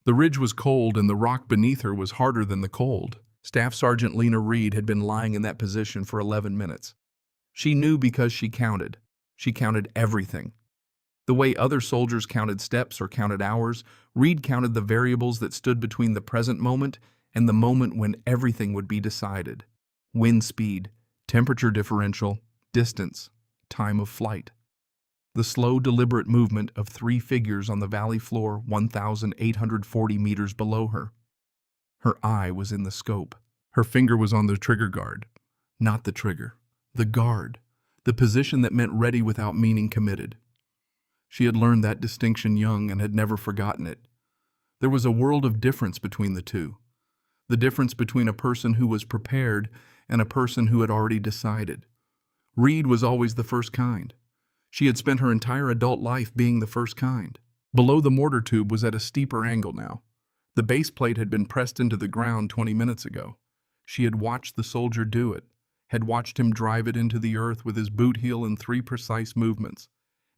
The ridge was cold and the rock beneath her was harder than the cold. Staff Sergeant Lena Reed had been lying in that position for 11 minutes. She knew because she counted. She counted everything. The way other soldiers counted steps or counted hours, Reed counted the variables that stood between the present moment and the moment when everything would be decided. Wind speed, temperature differential, distance, time of flight. The slow, deliberate movement of 3 figures on the valley floor 1,840 meters below her. Her eye was in the scope. Her finger was on the trigger guard. Not the trigger. The guard. The position that meant ready without meaning committed. She had learned that distinction young and had never forgotten it. There was a world of difference between the two. The difference between a person who was prepared and a person who had already decided. Reed was always the first kind. She had spent her entire adult life being the first kind. Below the mortar tube was at a steeper angle now. The base plate had been pressed into the ground 20 minutes ago. She had watched the soldier do it, had watched him drive it into the earth with his boot heel in 3 precise movements,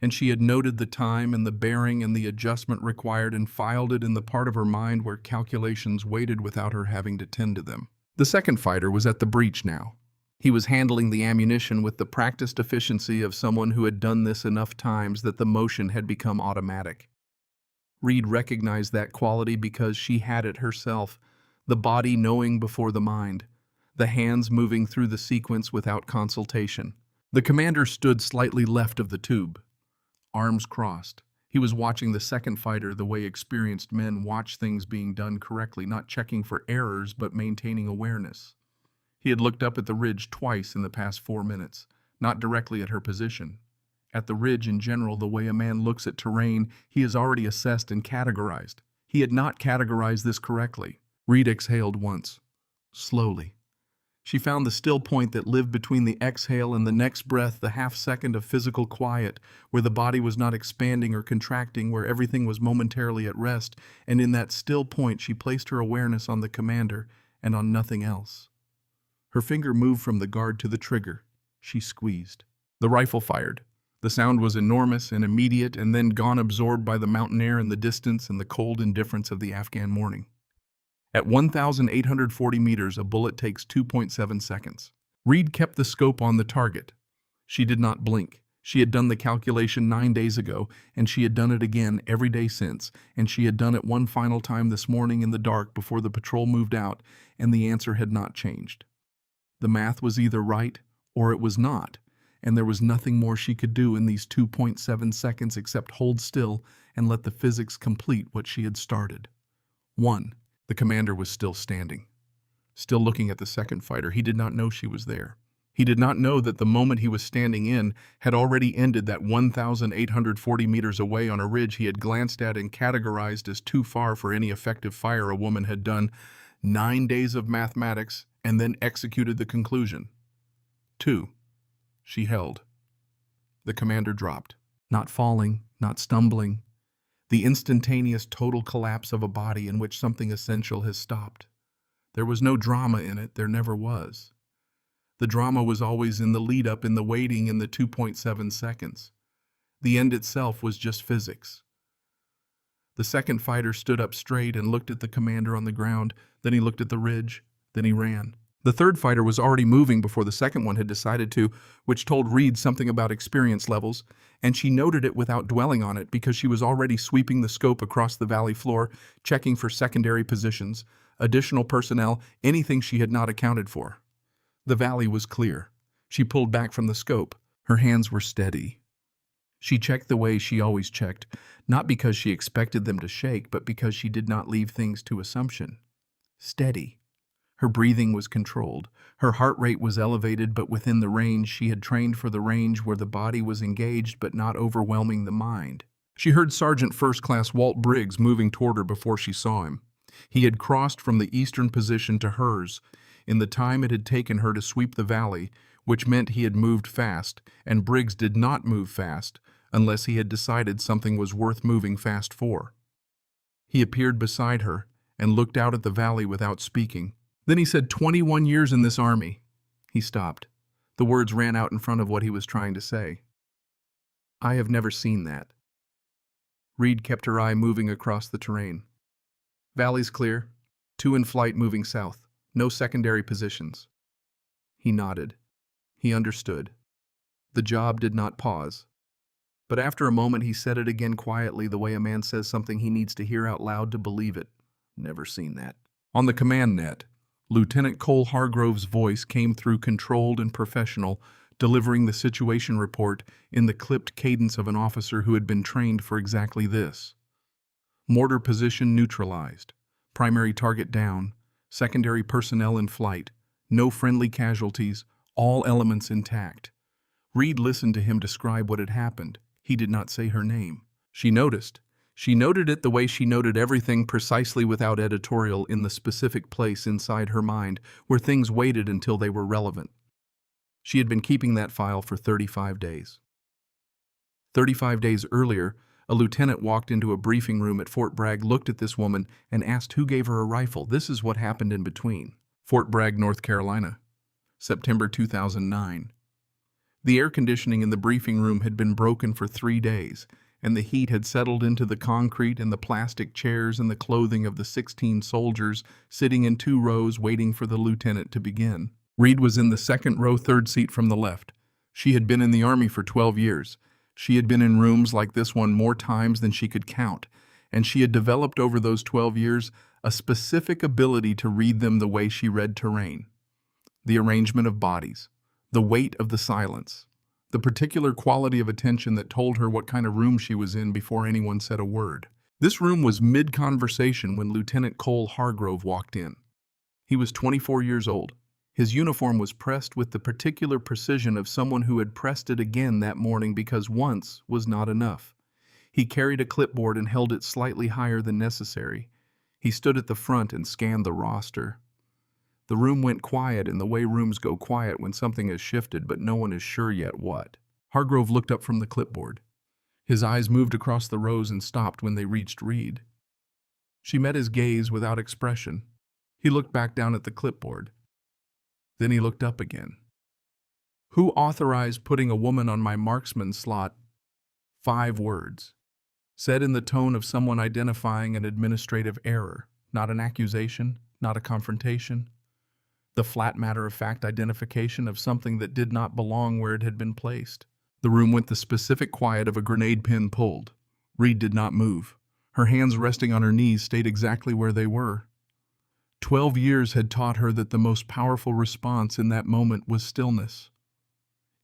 and she had noted the time and the bearing and the adjustment required and filed it in the part of her mind where calculations waited without her having to tend to them. The second fighter was at the breech now. He was handling the ammunition with the practiced efficiency of someone who had done this enough times that the motion had become automatic. Reed recognized that quality because she had it herself, the body knowing before the mind, the hands moving through the sequence without consultation. The commander stood slightly left of the tube, arms crossed. He was watching the second fighter the way experienced men watch things being done correctly, not checking for errors but maintaining awareness. He had looked up at the ridge twice in the past 4 minutes, not directly at her position. At the ridge in general, the way a man looks at terrain, he has already assessed and categorized. He had not categorized this correctly. Reed exhaled once, slowly. She found the still point that lived between the exhale and the next breath, the half-second of physical quiet, where the body was not expanding or contracting, where everything was momentarily at rest, and in that still point she placed her awareness on the commander and on nothing else. Her finger moved from the guard to the trigger. She squeezed. The rifle fired. The sound was enormous and immediate and then gone, absorbed by the mountain air in the distance and the cold indifference of the Afghan morning. At 1,840 meters, a bullet takes 2.7 seconds. Reed kept the scope on the target. She did not blink. She had done the calculation 9 days ago, and she had done it again every day since, and she had done it one final time this morning in the dark before the patrol moved out, and the answer had not changed. The math was either right or it was not, and there was nothing more she could do in these 2.7 seconds except hold still and let the physics complete what she had started. 1. The commander was still standing, still looking at the second fighter. He did not know she was there. He did not know that the moment he was standing in had already ended, that 1,840 meters away on a ridge he had glanced at and categorized as too far for any effective fire. A woman had done 9 days of mathematics and then executed the conclusion. 2. She held. The commander dropped, not falling, not stumbling. The instantaneous total collapse of a body in which something essential has stopped. There was no drama in it. There never was. The drama was always in the lead-up, in the waiting, in the 2.7 seconds. The end itself was just physics. The second fighter stood up straight and looked at the commander on the ground. Then he looked at the ridge. Then he ran. The third fighter was already moving before the second one had decided to, which told Reed something about experience levels, and she noted it without dwelling on it because she was already sweeping the scope across the valley floor, checking for secondary positions, additional personnel, anything she had not accounted for. The valley was clear. She pulled back from the scope. Her hands were steady. She checked the way she always checked, not because she expected them to shake, but because she did not leave things to assumption. Steady. Her breathing was controlled. Her heart rate was elevated, but within the range she had trained for, the range where the body was engaged but not overwhelming the mind. She heard Sergeant First Class Walt Briggs moving toward her before she saw him. He had crossed from the eastern position to hers in the time it had taken her to sweep the valley, which meant he had moved fast, and Briggs did not move fast unless he had decided something was worth moving fast for. He appeared beside her and looked out at the valley without speaking. Then he said, 21 years in this army. He stopped. The words ran out in front of what he was trying to say. I have never seen that. Reed kept her eye moving across the terrain. Valley's clear. 2 in flight moving south. No secondary positions. He nodded. He understood. The job did not pause. But after a moment he said it again quietly, the way a man says something he needs to hear out loud to believe it. Never seen that. On the command net, Lieutenant Cole Hargrove's voice came through controlled and professional, delivering the situation report in the clipped cadence of an officer who had been trained for exactly this. Mortar position neutralized. Primary target down. Secondary personnel in flight. No friendly casualties. All elements intact. Reed listened to him describe what had happened. He did not say her name. She noticed. She noted it the way she noted everything, precisely without editorial, in the specific place inside her mind where things waited until they were relevant. She had been keeping that file for 35 days. 35 days earlier, a lieutenant walked into a briefing room at Fort Bragg, looked at this woman, and asked who gave her a rifle. This is what happened in between. Fort Bragg, North Carolina, September 2009. The air conditioning in the briefing room had been broken for 3 days, and the heat had settled into the concrete and the plastic chairs and the clothing of the 16 soldiers sitting in 2 rows waiting for the lieutenant to begin. Reed was in the second row, 3rd seat from the left. She had been in the Army for 12 years. She had been in rooms like this one more times than she could count, and she had developed over those 12 years a specific ability to read them the way she read terrain. The arrangement of bodies, the weight of the silence, the particular quality of attention that told her what kind of room she was in before anyone said a word. This room was mid-conversation when Lieutenant Cole Hargrove walked in. He was 24 years old. His uniform was pressed with the particular precision of someone who had pressed it again that morning because once was not enough. He carried a clipboard and held it slightly higher than necessary. He stood at the front and scanned the roster. The room went quiet in the way rooms go quiet when something has shifted but no one is sure yet what. Hargrove looked up from the clipboard. His eyes moved across the rows and stopped when they reached Reed. She met his gaze without expression. He looked back down at the clipboard. Then he looked up again. Who authorized putting a woman on my marksman slot? 5 words. Said in the tone of someone identifying an administrative error, not an accusation, not a confrontation. The flat matter-of-fact identification of something that did not belong where it had been placed. The room went the specific quiet of a grenade pin pulled. Reed did not move. Her hands resting on her knees stayed exactly where they were. 12 years had taught her that the most powerful response in that moment was stillness.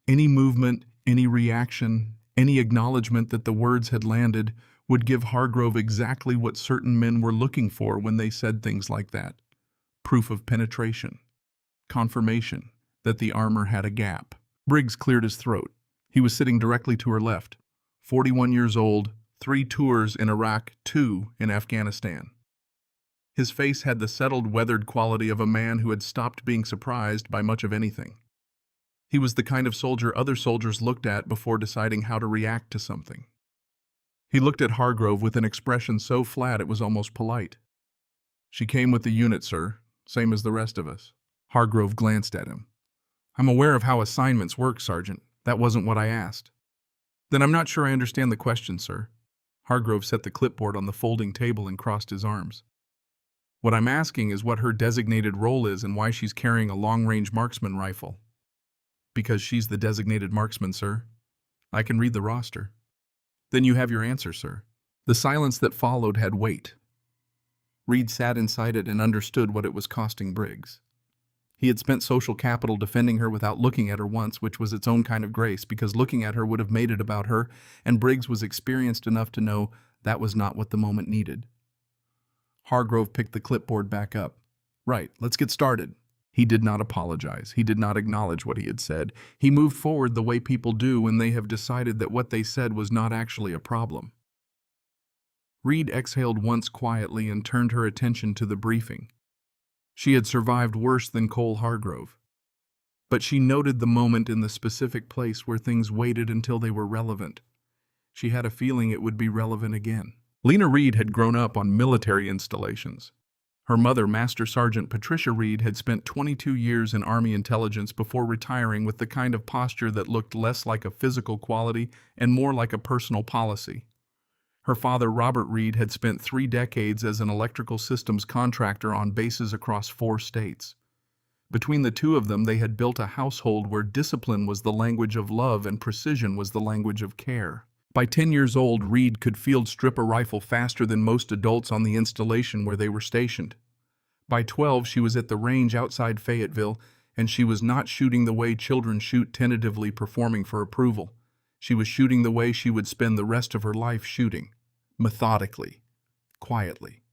Any movement, any reaction, any acknowledgement that the words had landed would give Hargrove exactly what certain men were looking for when they said things like that. Proof of penetration. Confirmation that the armor had a gap. Briggs cleared his throat. He was sitting directly to her left. 41 years old, 3 tours in Iraq, 2 in Afghanistan. His face had the settled, weathered quality of a man who had stopped being surprised by much of anything. He was the kind of soldier other soldiers looked at before deciding how to react to something. He looked at Hargrove with an expression so flat it was almost polite. She came with the unit, sir, same as the rest of us. Hargrove glanced at him. I'm aware of how assignments work, Sergeant. That wasn't what I asked. Then I'm not sure I understand the question, sir. Hargrove set the clipboard on the folding table and crossed his arms. What I'm asking is what her designated role is and why she's carrying a long-range marksman rifle. Because she's the designated marksman, sir. I can read the roster. Then you have your answer, sir. The silence that followed had weight. Reed sat inside it and understood what it was costing Briggs. He had spent social capital defending her without looking at her once, which was its own kind of grace, because looking at her would have made it about her, and Briggs was experienced enough to know that was not what the moment needed. Hargrove picked the clipboard back up. Right, let's get started. He did not apologize. He did not acknowledge what he had said. He moved forward the way people do when they have decided that what they said was not actually a problem. Reed exhaled once quietly and turned her attention to the briefing. She had survived worse than Cole Hargrove. But she noted the moment in the specific place where things waited until they were relevant. She had a feeling it would be relevant again. Lena Reed had grown up on military installations. Her mother, Master Sergeant Patricia Reed, had spent 22 years in Army intelligence before retiring with the kind of posture that looked less like a physical quality and more like a personal policy. Her father, Robert Reed, had spent 3 decades as an electrical systems contractor on bases across 4 states. Between the two of them, they had built a household where discipline was the language of love and precision was the language of care. By 10 years old, Reed could field strip a rifle faster than most adults on the installation where they were stationed. By 12, she was at the range outside Fayetteville, and she was not shooting the way children shoot, tentatively performing for approval. She was shooting the way she would spend the rest of her life shooting, methodically, quietly,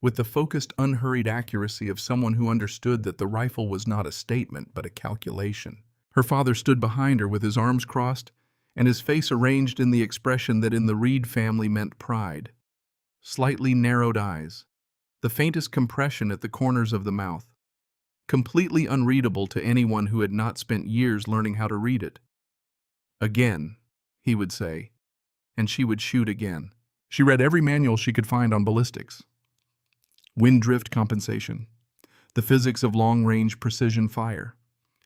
with the focused, unhurried accuracy of someone who understood that the rifle was not a statement but a calculation. Her father stood behind her with his arms crossed and his face arranged in the expression that in the Reed family meant pride. Slightly narrowed eyes, the faintest compression at the corners of the mouth, completely unreadable to anyone who had not spent years learning how to read it. Again, he would say, and she would shoot again. She read every manual she could find on ballistics, wind drift compensation, the physics of long-range precision fire.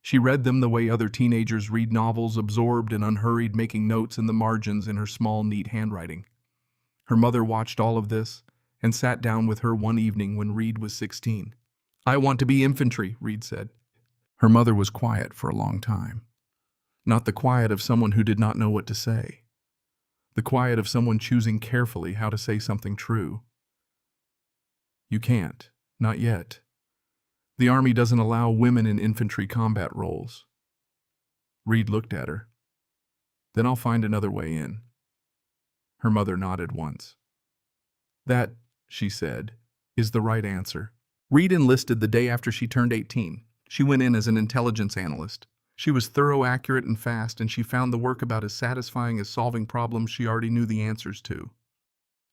She read them the way other teenagers read novels, absorbed and unhurried, making notes in the margins in her small, neat handwriting. Her mother watched all of this and sat down with her one evening when Reed was 16. "I want to be infantry," Reed said. Her mother was quiet for a long time. Not the quiet of someone who did not know what to say. The quiet of someone choosing carefully how to say something true. "You can't. Not yet. The Army doesn't allow women in infantry combat roles." Reed looked at her. "Then I'll find another way in." Her mother nodded once. "That," she said, "is the right answer." Reed enlisted the day after she turned 18. She went in as an intelligence analyst. She was thorough, accurate, and fast, and she found the work about as satisfying as solving problems she already knew the answers to.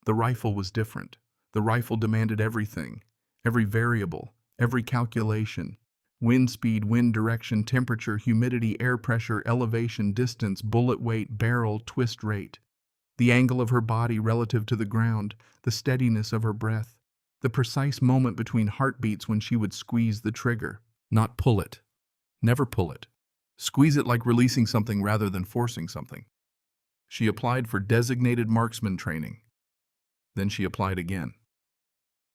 The rifle was different. The rifle demanded everything, every variable, every calculation. Wind speed, wind direction, temperature, humidity, air pressure, elevation, distance, bullet weight, barrel, twist rate. The angle of her body relative to the ground, the steadiness of her breath, the precise moment between heartbeats when she would squeeze the trigger. Not pull it. Never pull it. Squeeze it like releasing something rather than forcing something. She applied for designated marksman training. Then she applied again.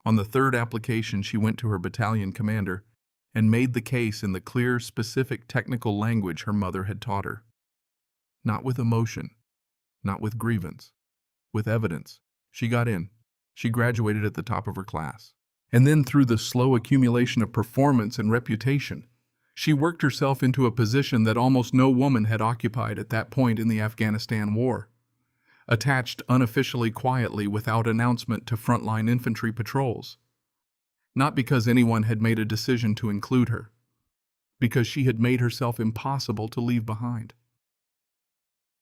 On the 3rd application, she went to her battalion commander and made the case in the clear, specific technical language her mother had taught her. Not with emotion, not with grievance, with evidence. She got in. She graduated at the top of her class. And then through the slow accumulation of performance and reputation, she worked herself into a position that almost no woman had occupied at that point in the Afghanistan war. Attached unofficially, quietly, without announcement to frontline infantry patrols. Not because anyone had made a decision to include her, because she had made herself impossible to leave behind.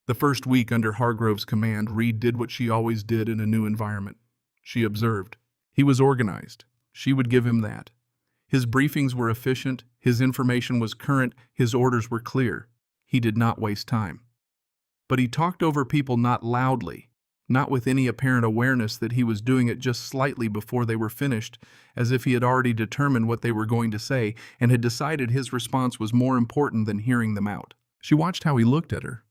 The first week under Hargrove's command, Reed did what she always did in a new environment. She observed. He was organized. She would give him that. His briefings were efficient, his information was current, his orders were clear. He did not waste time. But he talked over people not loudly, not with any apparent awareness that he was doing it just slightly before they were finished, as if he had already determined what they were going to say and had decided his response was more important than hearing them out. She watched how he looked at her.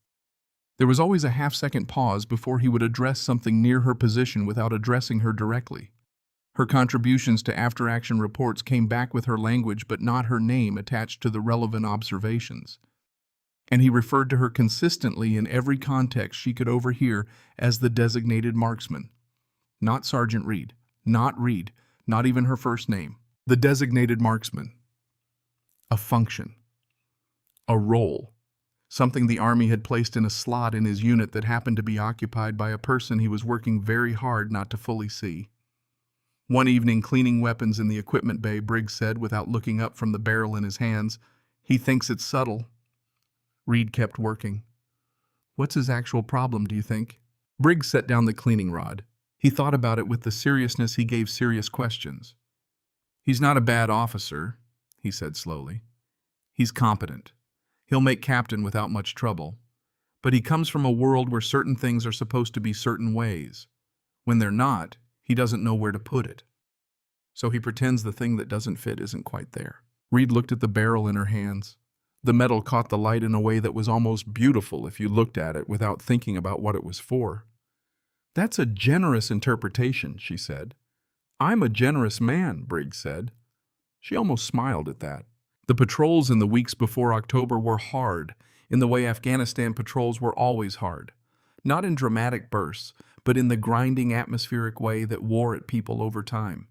There was always a half-second pause before he would address something near her position without addressing her directly. Her contributions to after-action reports came back with her language but not her name attached to the relevant observations. And he referred to her consistently in every context she could overhear as the designated marksman. Not Sergeant Reed, not Reed, not even her first name. The designated marksman. A function. A role. Something the Army had placed in a slot in his unit that happened to be occupied by a person he was working very hard not to fully see. One evening, cleaning weapons in the equipment bay, Briggs said without looking up from the barrel in his hands, "He thinks it's subtle." Reed kept working. "What's his actual problem, do you think?" Briggs set down the cleaning rod. He thought about it with the seriousness he gave serious questions. "He's not a bad officer," he said slowly. "He's competent. He'll make captain without much trouble. But he comes from a world where certain things are supposed to be certain ways. When they're not, he doesn't know where to put it. So he pretends the thing that doesn't fit isn't quite there." Reed looked at the barrel in her hands. The metal caught the light in a way that was almost beautiful if you looked at it without thinking about what it was for. That's a generous interpretation, she said. I'm a generous man, Briggs said. She almost smiled at that. The patrols in the weeks before October were hard, in the way Afghanistan patrols were always hard. Not in dramatic bursts, but in the grinding atmospheric way that wore at people over time.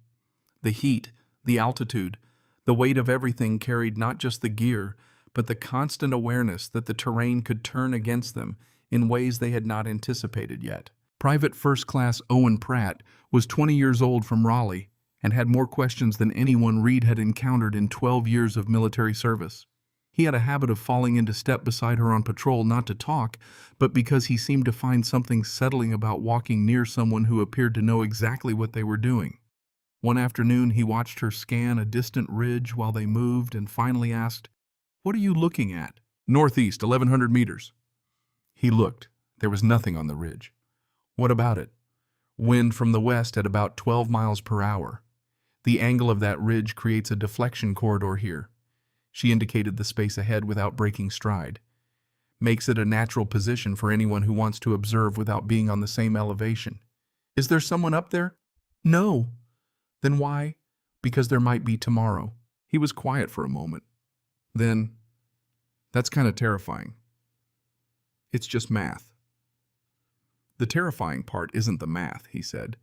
The heat, the altitude, the weight of everything carried not just the gear, but the constant awareness that the terrain could turn against them in ways they had not anticipated yet. Private First Class Owen Pratt was 20 years old from Raleigh and had more questions than anyone Reed had encountered in 12 years of military service. He had a habit of falling into step beside her on patrol not to talk, but because he seemed to find something settling about walking near someone who appeared to know exactly what they were doing. One afternoon, he watched her scan a distant ridge while they moved and finally asked, "What are you looking at?" "Northeast, 1,100 meters. He looked. There was nothing on the ridge. "What about it?" "Wind from the west at about 12 miles per hour. The angle of that ridge creates a deflection corridor here." She indicated the space ahead without breaking stride. "Makes it a natural position for anyone who wants to observe without being on the same elevation." "Is there someone up there?" "No." "Then why?" "Because there might be tomorrow." He was quiet for a moment. Then, "That's kind of terrifying." "It's just math." "The terrifying part isn't the math," he said.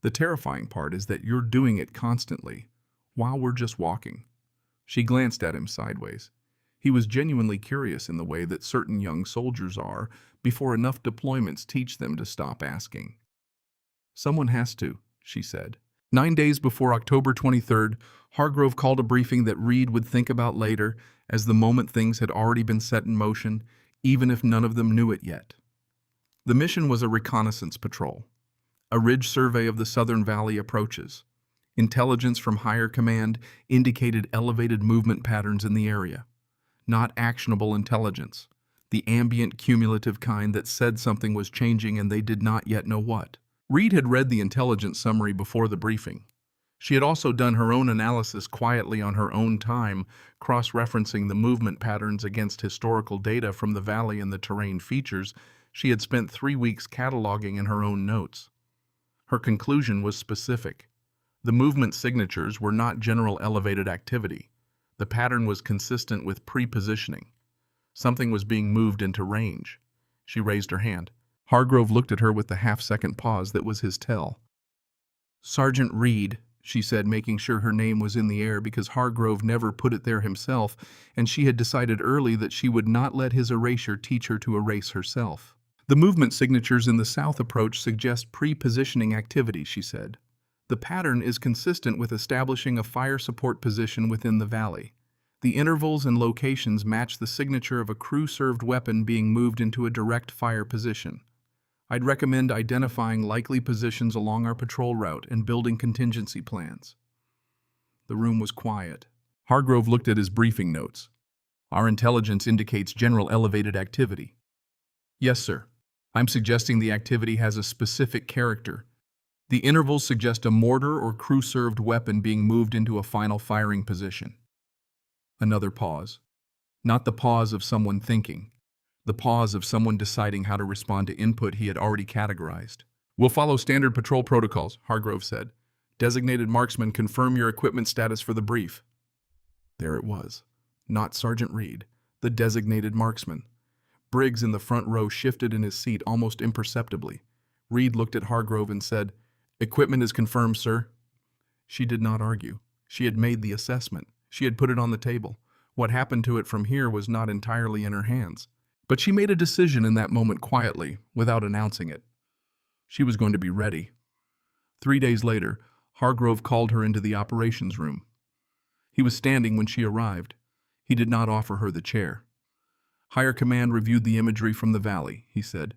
"The terrifying part is that you're doing it constantly, while we're just walking." She glanced at him sideways. He was genuinely curious in the way that certain young soldiers are before enough deployments teach them to stop asking. "Someone has to," she said. 9 days before October 23rd, Hargrove called a briefing that Reed would think about later, as the moment things had already been set in motion, even if none of them knew it yet. The mission was a reconnaissance patrol, a ridge survey of the Southern Valley approaches. Intelligence from higher command indicated elevated movement patterns in the area. Not actionable intelligence, the ambient cumulative kind that said something was changing and they did not yet know what. Reed had read the intelligence summary before the briefing. She had also done her own analysis quietly on her own time, cross-referencing the movement patterns against historical data from the valley and the terrain features she had spent 3 weeks cataloging in her own notes. Her conclusion was specific. The movement signatures were not general elevated activity. The pattern was consistent with pre-positioning. Something was being moved into range. She raised her hand. Hargrove looked at her with the half-second pause that was his tell. "Sergeant Reed," she said, making sure her name was in the air because Hargrove never put it there himself, and she had decided early that she would not let his erasure teach her to erase herself. "The movement signatures in the south approach suggest pre-positioning activity," she said. "The pattern is consistent with establishing a fire support position within the valley. The intervals and locations match the signature of a crew-served weapon being moved into a direct fire position. I'd recommend identifying likely positions along our patrol route and building contingency plans." The room was quiet. Hargrove looked at his briefing notes. "Our intelligence indicates general elevated activity." "Yes, sir. I'm suggesting the activity has a specific character. The intervals suggest a mortar or crew-served weapon being moved into a final firing position." Another pause. Not the pause of someone thinking. The pause of someone deciding how to respond to input he had already categorized. "We'll follow standard patrol protocols," Hargrove said. "Designated marksman, confirm your equipment status for the brief." There it was. Not Sergeant Reed, the designated marksman. Briggs in the front row shifted in his seat almost imperceptibly. Reed looked at Hargrove and said, "Equipment is confirmed, sir." She did not argue. She had made the assessment. She had put it on the table. What happened to it from here was not entirely in her hands. But she made a decision in that moment quietly, without announcing it. She was going to be ready. 3 days later, Hargrove called her into the operations room. He was standing when she arrived. He did not offer her the chair. "Higher command reviewed the imagery from the valley," he said.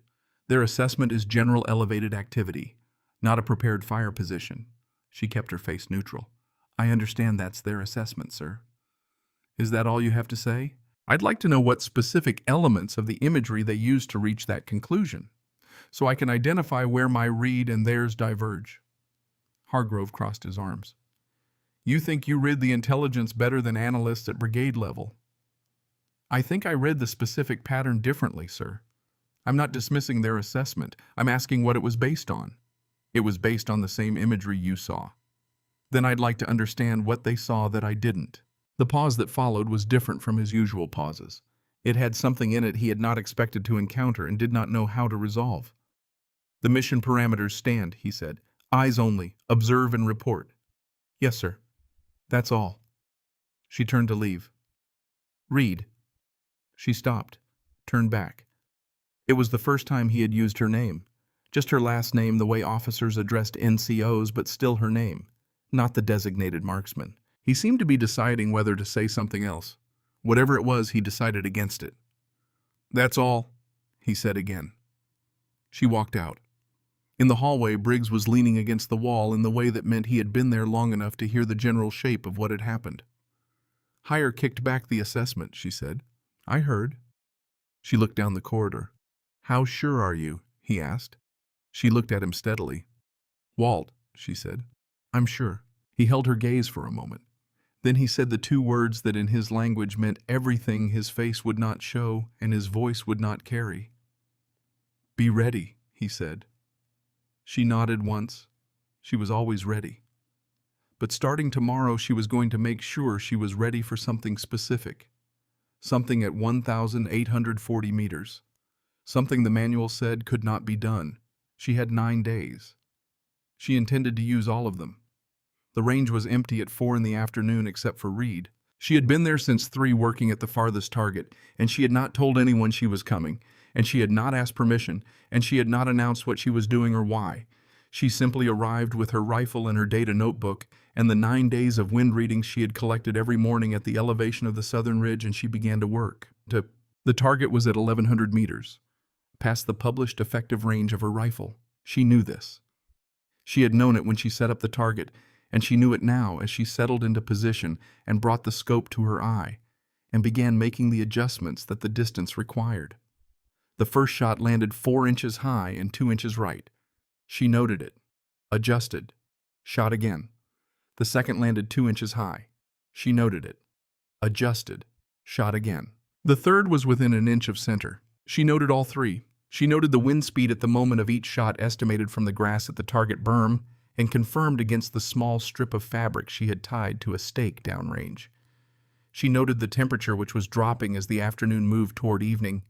"Their assessment is general elevated activity, not a prepared fire position." She kept her face neutral. "I understand that's their assessment, sir." "Is that all you have to say?" "I'd like to know what specific elements of the imagery they used to reach that conclusion, so I can identify where my read and theirs diverge." Hargrove crossed his arms. "You think you read the intelligence better than analysts at brigade level." "I think I read the specific pattern differently, sir. I'm not dismissing their assessment. I'm asking what it was based on. It was based on the same imagery you saw. Then I'd like to understand what they saw that I didn't. The pause that followed was different from his usual pauses. It had something in it he had not expected to encounter and did not know how to resolve. The mission parameters stand, he said. Eyes only. Observe and report. Yes, sir. That's all. She turned to leave. Reed. She stopped, turned back. It was the first time he had used her name. Just her last name the way officers addressed NCOs, but still her name, not the designated marksman. He seemed to be deciding whether to say something else. Whatever it was, he decided against it. That's all, he said again. She walked out. In the hallway, Briggs was leaning against the wall in the way that meant he had been there long enough to hear the general shape of what had happened. Hire kicked back the assessment, she said. I heard. She looked down the corridor. How sure are you? He asked. She looked at him steadily. Walt, she said. I'm sure. He held her gaze for a moment. Then he said the two words that in his language meant everything his face would not show and his voice would not carry. Be ready, he said. She nodded once. She was always ready. But starting tomorrow, she was going to make sure she was ready for something specific. Something at 1,840 meters. Something the manual said could not be done. She had 9 days. She intended to use all of them. The range was empty at 4 in the afternoon except for Reed. She had been there since 3 working at the farthest target, and she had not told anyone she was coming, and she had not asked permission, and she had not announced what she was doing or why. She simply arrived with her rifle and her data notebook and the 9 days of wind readings she had collected every morning at the elevation of the southern ridge, and she began to work. The target was at 1,100 meters, past the published effective range of her rifle. She knew this. She had known it when she set up the target, and she knew it now as she settled into position and brought the scope to her eye and began making the adjustments that the distance required. The first shot landed 4 inches high and 2 inches right. She noted it, adjusted, shot again. The second landed 2 inches high. She noted it, adjusted, shot again. The third was within an inch of center. She noted all 3. She noted the wind speed at the moment of each shot estimated from the grass at the target berm and confirmed against the small strip of fabric she had tied to a stake downrange. She noted the temperature, which was dropping as the afternoon moved toward evening.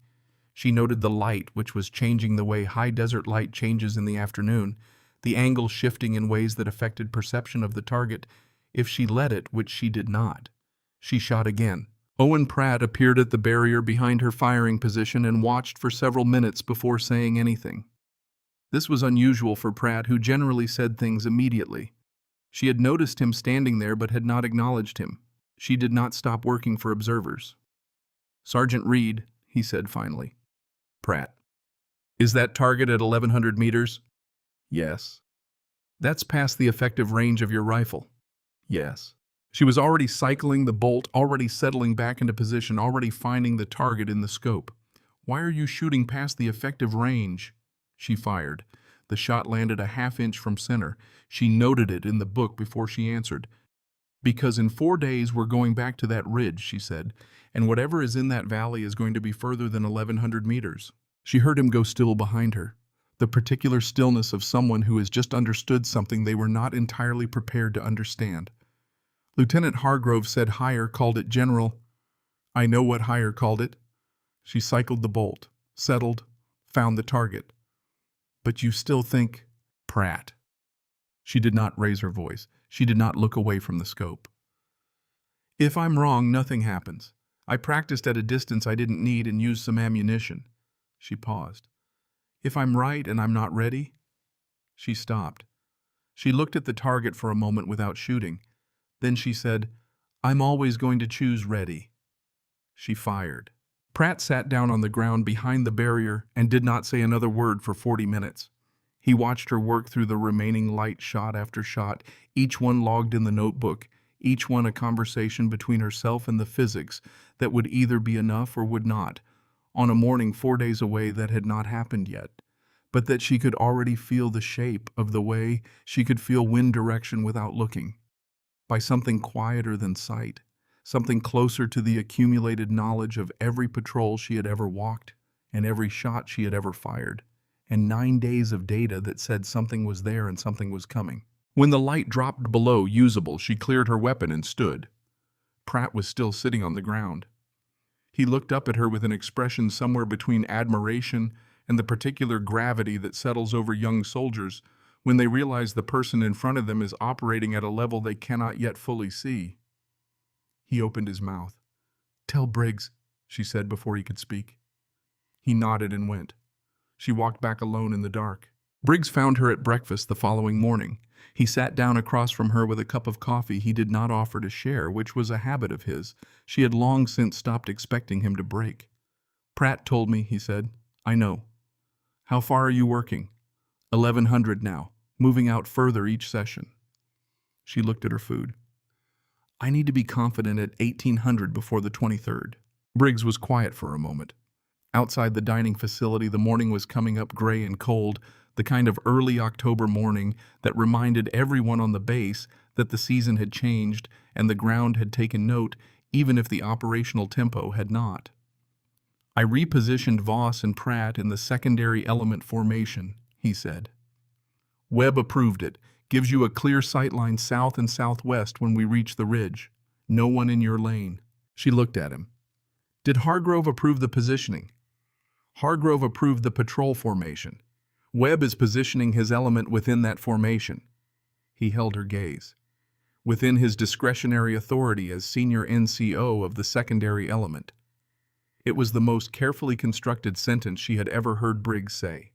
She noted the light, which was changing the way high desert light changes in the afternoon, the angle shifting in ways that affected perception of the target if she let it, which she did not. She shot again. Owen Pratt appeared at the barrier behind her firing position and watched for several minutes before saying anything. This was unusual for Pratt, who generally said things immediately. She had noticed him standing there but had not acknowledged him. She did not stop working for observers. Sergeant Reed, he said finally. Pratt. Is that target at 1,100 meters? Yes. That's past the effective range of your rifle? Yes. She was already cycling the bolt, already settling back into position, already finding the target in the scope. Why are you shooting past the effective range? She fired. The shot landed a half-inch from center. She noted it in the book before she answered. Because in 4 days we're going back to that ridge, she said, and whatever is in that valley is going to be further than 1,100 meters. She heard him go still behind her, the particular stillness of someone who has just understood something they were not entirely prepared to understand. Lieutenant Hargrove said Hire called it General. I know what Hire called it. She cycled the bolt, settled, found the target. But you still think, Pratt. She did not raise her voice. She did not look away from the scope. If I'm wrong, nothing happens. I practiced at a distance I didn't need and used some ammunition. She paused. If I'm right and I'm not ready? She stopped. She looked at the target for a moment without shooting. Then she said, I'm always going to choose ready. She fired. Pratt sat down on the ground behind the barrier and did not say another word for 40 minutes. He watched her work through the remaining light shot after shot, each one logged in the notebook, each one a conversation between herself and the physics that would either be enough or would not, on a morning 4 days away that had not happened yet, but that she could already feel the shape of the way she could feel wind direction without looking, by something quieter than sight, something closer to the accumulated knowledge of every patrol she had ever walked and every shot she had ever fired, and 9 days of data that said something was there and something was coming. When the light dropped below usable, she cleared her weapon and stood. Pratt was still sitting on the ground. He looked up at her with an expression somewhere between admiration and the particular gravity that settles over young soldiers when they realize the person in front of them is operating at a level they cannot yet fully see. He opened his mouth. "Tell Briggs," she said before he could speak. He nodded and went. She walked back alone in the dark. Briggs found her at breakfast the following morning. He sat down across from her with a cup of coffee he did not offer to share, which was a habit of his. She had long since stopped expecting him to break. "Pratt told me," he said. "I know. How far are you working?" 1100 now, moving out further each session." She looked at her food. "I need to be confident at 1800 before the 23rd. Briggs was quiet for a moment. Outside the dining facility, the morning was coming up gray and cold, the kind of early October morning that reminded everyone on the base that the season had changed and the ground had taken note, even if the operational tempo had not. "I repositioned Voss and Pratt in the secondary element formation," he said. "Webb approved it. Gives you a clear sightline south and southwest when we reach the ridge. No one in your lane." She looked at him. "Did Hargrove approve the positioning?" "Hargrove approved the patrol formation. Webb is positioning his element within that formation." He held her gaze. "Within his discretionary authority as senior NCO of the secondary element." It was the most carefully constructed sentence she had ever heard Briggs say.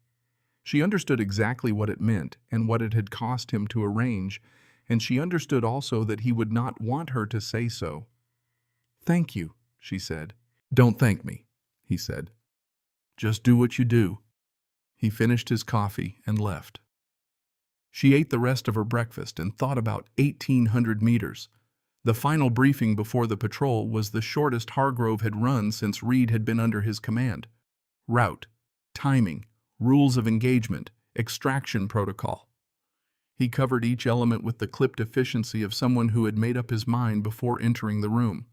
She understood exactly what it meant and what it had cost him to arrange, and she understood also that he would not want her to say so. "Thank you," she said. "Don't thank me," he said. "Just do what you do." He finished his coffee and left. She ate the rest of her breakfast and thought about 1800 meters. The final briefing before the patrol was the shortest Hargrove had run since Reed had been under his command. Route, timing, rules of engagement, extraction protocol. He covered each element with the clipped efficiency of someone who had made up his mind before entering the room.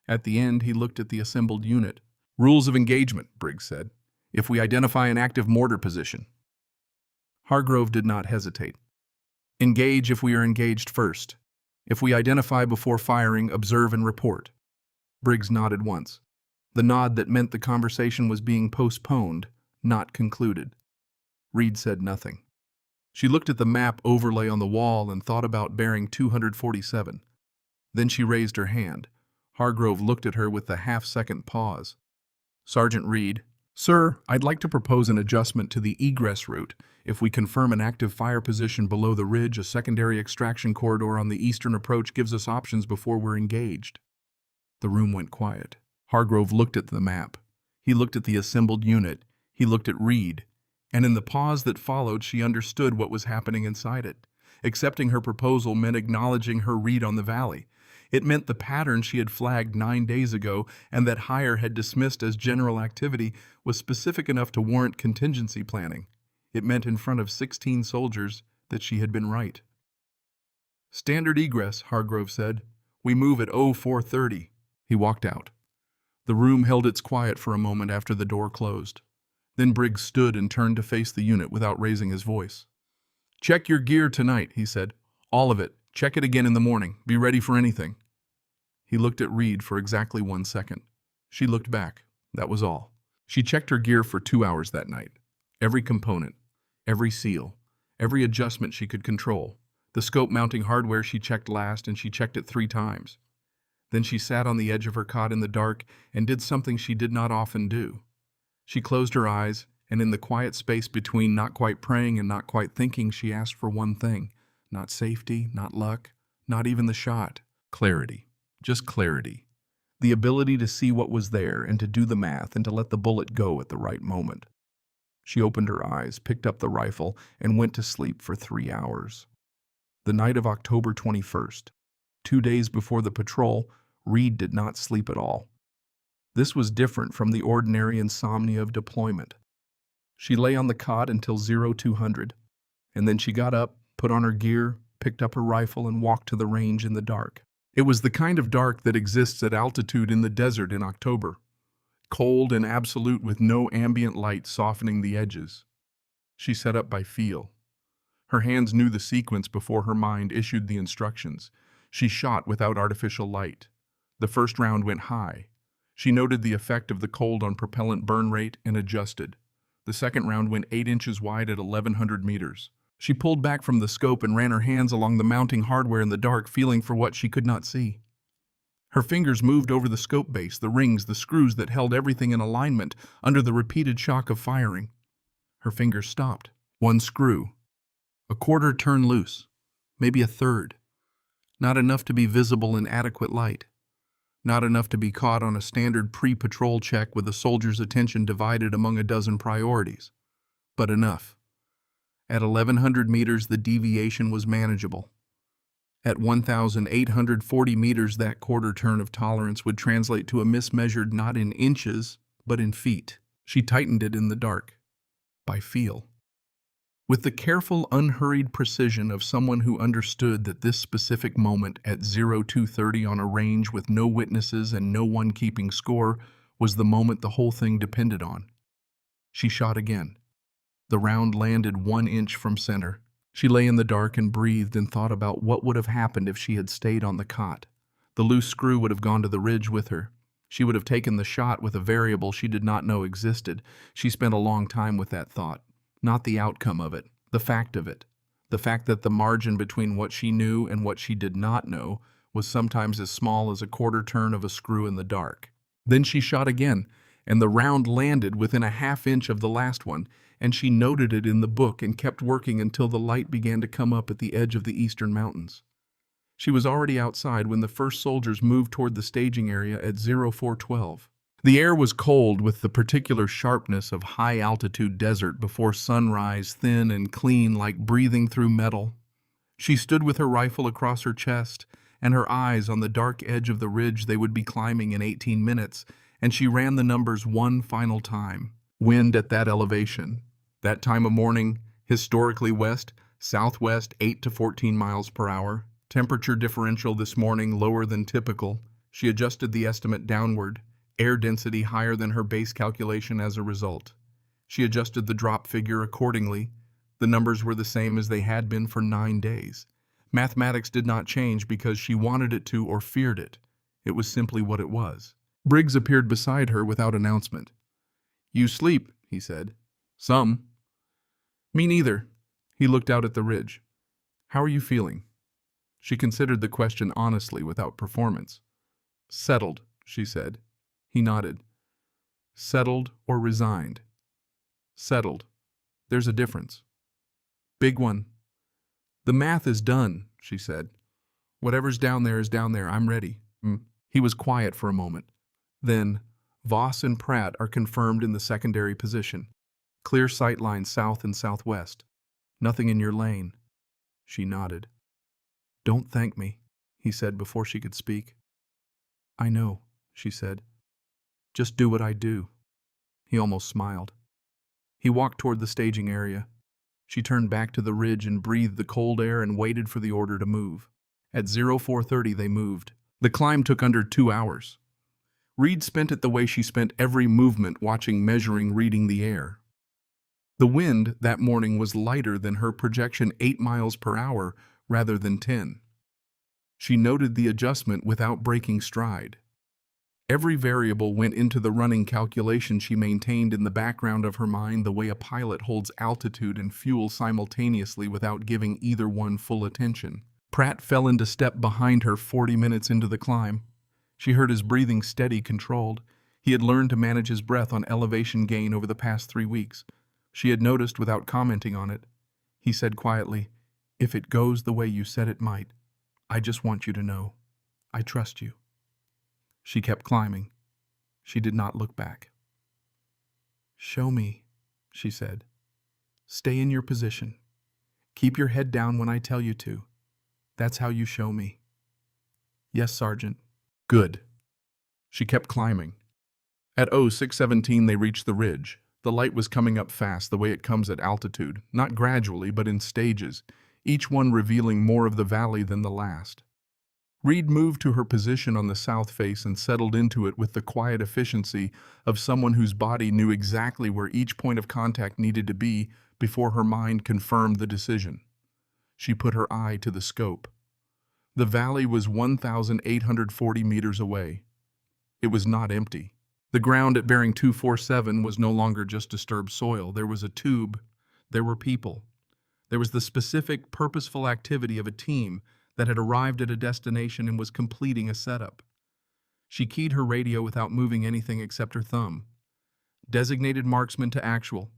At the end, he looked at the assembled unit. "Rules of engagement," Briggs said. "If we identify an active mortar position." Hargrove did not hesitate. "Engage if we are engaged first. If we identify before firing, observe and report." Briggs nodded once. The nod that meant the conversation was being postponed, not concluded. Reed said nothing. She looked at the map overlay on the wall and thought about bearing 247. Then she raised her hand. Hargrove looked at her with a half-second pause. "Sergeant Reed." "Sir, I'd like to propose an adjustment to the egress route. If we confirm an active fire position below the ridge, a secondary extraction corridor on the eastern approach gives us options before we're engaged." The room went quiet. Hargrove looked at the map. He looked at the assembled unit. He looked at Reed. And in the pause that followed, she understood what was happening inside it. Accepting her proposal meant acknowledging her read on the valley. It meant the pattern she had flagged 9 days ago and that Hire had dismissed as general activity was specific enough to warrant contingency planning. It meant in front of 16 soldiers that she had been right. "Standard egress," Hargrove said. "We move at 0430. He walked out. The room held its quiet for a moment after the door closed. Then Briggs stood and turned to face the unit without raising his voice. "Check your gear tonight," he said. "All of it. Check it again in the morning. Be ready for anything." He looked at Reed for exactly 1 second. She looked back. That was all. She checked her gear for 2 hours that night. Every component, every seal, every adjustment she could control. The scope mounting hardware she checked last, and she checked it 3 times. Then she sat on the edge of her cot in the dark and did something she did not often do. She closed her eyes, and in the quiet space between not quite praying and not quite thinking, she asked for one thing. Not safety, not luck, not even the shot. Clarity. Just clarity. The ability to see what was there and to do the math and to let the bullet go at the right moment. She opened her eyes, picked up the rifle, and went to sleep for 3 hours. The night of October 21st, 2 days before the patrol, Reed did not sleep at all. This was different from the ordinary insomnia of deployment. She lay on the cot until 0200, and then she got up, put on her gear, picked up her rifle, and walked to the range in the dark. It was the kind of dark that exists at altitude in the desert in October. cold and absolute with no ambient light softening the edges. She set up by feel. Her hands knew the sequence before her mind issued the instructions. She shot without artificial light. The first round went high. She noted the effect of the cold on propellant burn rate and adjusted. The second round went 8 inches wide at 1,100 meters. She pulled back from the scope and ran her hands along the mounting hardware in the dark, feeling for what she could not see. Her fingers moved over the scope base, the rings, the screws that held everything in alignment under the repeated shock of firing. Her fingers stopped. One screw. A quarter turn loose. Maybe a third. Not enough to be visible in adequate light. Not enough to be caught on a standard pre-patrol check with a soldier's attention divided among a dozen priorities. But enough. At 1,100 meters, the deviation was manageable. At 1,840 meters, that quarter turn of tolerance would translate to a miss measured not in inches, but in feet. She tightened it in the dark. By feel. With the careful, unhurried precision of someone who understood that this specific moment at 0230 on a range with no witnesses and no one keeping score was the moment the whole thing depended on. She shot again. The round landed 1 inch from center. She lay in the dark and breathed and thought about what would have happened if she had stayed on the cot. The loose screw would have gone to the ridge with her. She would have taken the shot with a variable she did not know existed. She spent a long time with that thought. Not the outcome of it, the fact of it. The fact that the margin between what she knew and what she did not know was sometimes as small as a quarter turn of a screw in the dark. Then she shot again, and the round landed within a half inch of the last one, and she noted it in the book and kept working until the light began to come up at the edge of the eastern mountains. She was already outside when the first soldiers moved toward the staging area at 0412. The air was cold with the particular sharpness of high-altitude desert before sunrise, thin and clean like breathing through metal. She stood with her rifle across her chest and her eyes on the dark edge of the ridge they would be climbing in 18 minutes, and she ran the numbers one final time. Wind at that elevation. That time of morning, historically west, southwest 8 to 14 miles per hour. Temperature differential this morning lower than typical. She adjusted the estimate downward. Air density higher than her base calculation as a result. She adjusted the drop figure accordingly. The numbers were the same as they had been for 9 days. Mathematics did not change because she wanted it to or feared it. It was simply what it was. Briggs appeared beside her without announcement. "You sleep," he said. "Some." "Me neither." He looked out at the ridge. "How are you feeling?" She considered the question honestly without performance. "Settled," she said. He nodded. "Settled or resigned?" "Settled. There's a difference." "Big one." "The math is done," she said. "Whatever's down there is down there. I'm ready." He was quiet for a moment. Then, Voss and Pratt are confirmed in the secondary position. Clear sight lines south and southwest. Nothing in your lane. She nodded. "Don't thank me," he said before she could speak. "I know," she said. "Just do what I do." He almost smiled. He walked toward the staging area. She turned back to the ridge and breathed the cold air and waited for the order to move. At 0430 they moved. The climb took under 2 hours. Reed spent it the way she spent every movement, watching, measuring, reading the air. The wind that morning was lighter than her projection, 8 miles per hour rather than 10. She noted the adjustment without breaking stride. Every variable went into the running calculation she maintained in the background of her mind the way a pilot holds altitude and fuel simultaneously without giving either one full attention. Pratt fell into step behind her 40 minutes into the climb. She heard his breathing steady, controlled. He had learned to manage his breath on elevation gain over the past 3 weeks. She had noticed without commenting on it. He said quietly, "If it goes the way you said it might, I just want you to know. I trust you." She kept climbing. She did not look back. "Show me," she said. "Stay in your position. Keep your head down when I tell you to. That's how you show me." "Yes, Sergeant." "Good." She kept climbing. At 0617 they reached the ridge. The light was coming up fast, the way it comes at altitude, not gradually but in stages, each one revealing more of the valley than the last. Reed moved to her position on the south face and settled into it with the quiet efficiency of someone whose body knew exactly where each point of contact needed to be before her mind confirmed the decision. She put her eye to the scope. The valley was 1,840 meters away. It was not empty. The ground at bearing 247 was no longer just disturbed soil. There was a tube. There were people. There was the specific, purposeful activity of a team that had arrived at a destination and was completing a setup. She keyed her radio without moving anything except her thumb. Designated marksman to actual.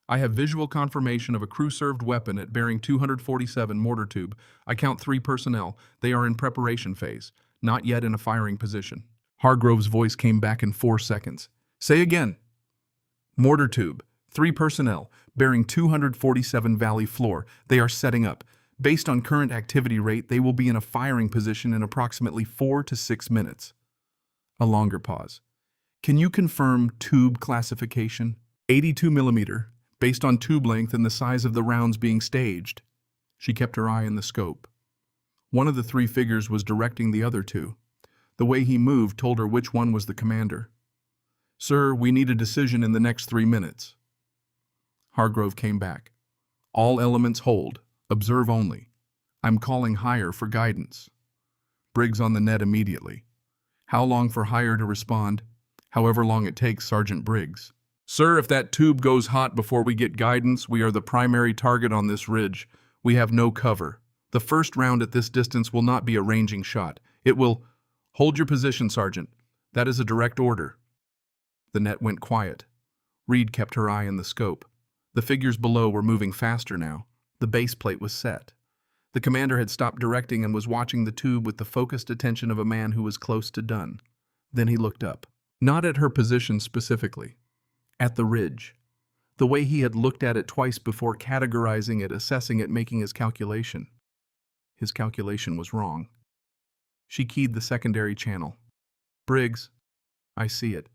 I have visual confirmation of a crew-served weapon at bearing 247 mortar tube. I count 3 personnel. They are in preparation phase, not yet in a firing position. Hargrove's voice came back in 4 seconds. Say again. Mortar tube. 3 personnel, bearing 247 valley floor. They are setting up. Based on current activity rate, they will be in a firing position in approximately 4 to 6 minutes. A longer pause. Can you confirm tube classification? 82 millimeter, based on tube length and the size of the rounds being staged. She kept her eye on the scope. One of the 3 figures was directing the other 2. The way he moved told her which one was the commander. Sir, we need a decision in the next 3 minutes. Hargrove came back. All elements hold. Observe only. I'm calling higher for guidance. Briggs on the net immediately. How long for higher to respond? However long it takes, Sergeant Briggs. Sir, if that tube goes hot before we get guidance, we are the primary target on this ridge. We have no cover. The first round at this distance will not be a ranging shot. It will... Hold your position, Sergeant. That is a direct order. The net went quiet. Reed kept her eye on the scope. The figures below were moving faster now. The base plate was set. The commander had stopped directing and was watching the tube with the focused attention of a man who was close to done. Then he looked up. Not at her position specifically. At the ridge. The way he had looked at it twice before, categorizing it, assessing it, making his calculation. His calculation was wrong. She keyed the secondary channel. Briggs, I see it.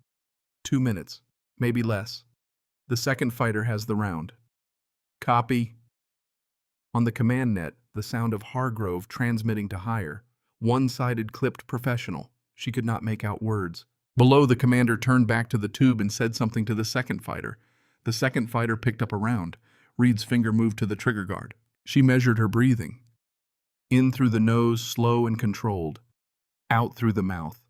2 minutes, maybe less. The second fighter has the round. Copy. On the command net, the sound of Hargrove transmitting to higher. One-sided clipped professional. She could not make out words. Below, the commander turned back to the tube and said something to the second fighter. The second fighter picked up a round. Reed's finger moved to the trigger guard. She measured her breathing. In through the nose, slow and controlled. Out through the mouth.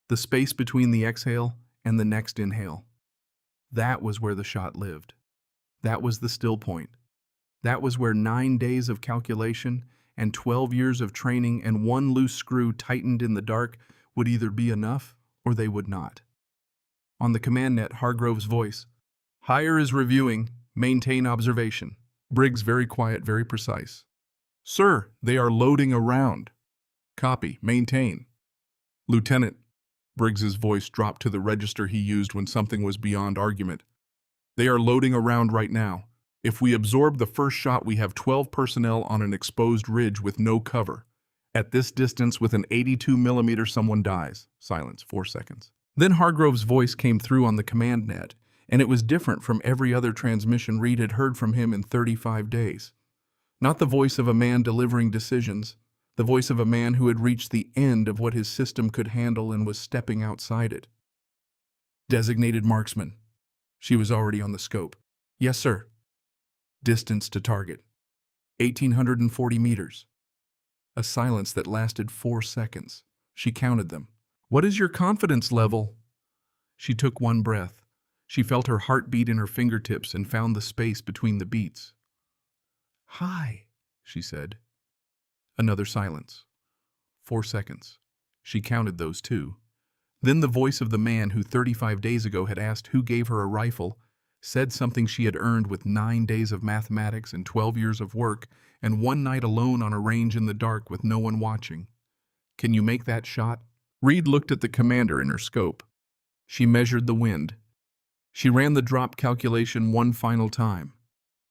The space between the exhale and the next inhale. That was where the shot lived. That was the still point. That was where 9 days of calculation and 12 years of training and 1 loose screw tightened in the dark would either be enough or they would not. On the command net, Hargrove's voice. Higher is reviewing. Maintain observation. Briggs very quiet, very precise. Sir, they are loading a round. Copy. Maintain. Lieutenant. Briggs's voice dropped to the register he used when something was beyond argument. They are loading a round right now. If we absorb the first shot, we have 12 personnel on an exposed ridge with no cover. At this distance, with an 82 millimeter, someone dies. Silence, 4 seconds. Then Hargrove's voice came through on the command net, and it was different from every other transmission Reed had heard from him in 35 days. Not the voice of a man delivering decisions, the voice of a man who had reached the end of what his system could handle and was stepping outside it. Designated marksman. She was already on the scope. Yes, sir. Distance to target. 1,840 meters. A silence that lasted 4 seconds. She counted them. What is your confidence level? She took 1 breath. She felt her heart beat in her fingertips and found the space between the beats. High, she said. Another silence. 4 seconds. She counted those 2. Then the voice of the man who 35 days ago had asked who gave her a rifle said something she had earned with 9 days of mathematics and 12 years of work and 1 night alone on a range in the dark with no one watching. Can you make that shot? Reed looked at the commander in her scope. She measured the wind. She ran the drop calculation 1 final time.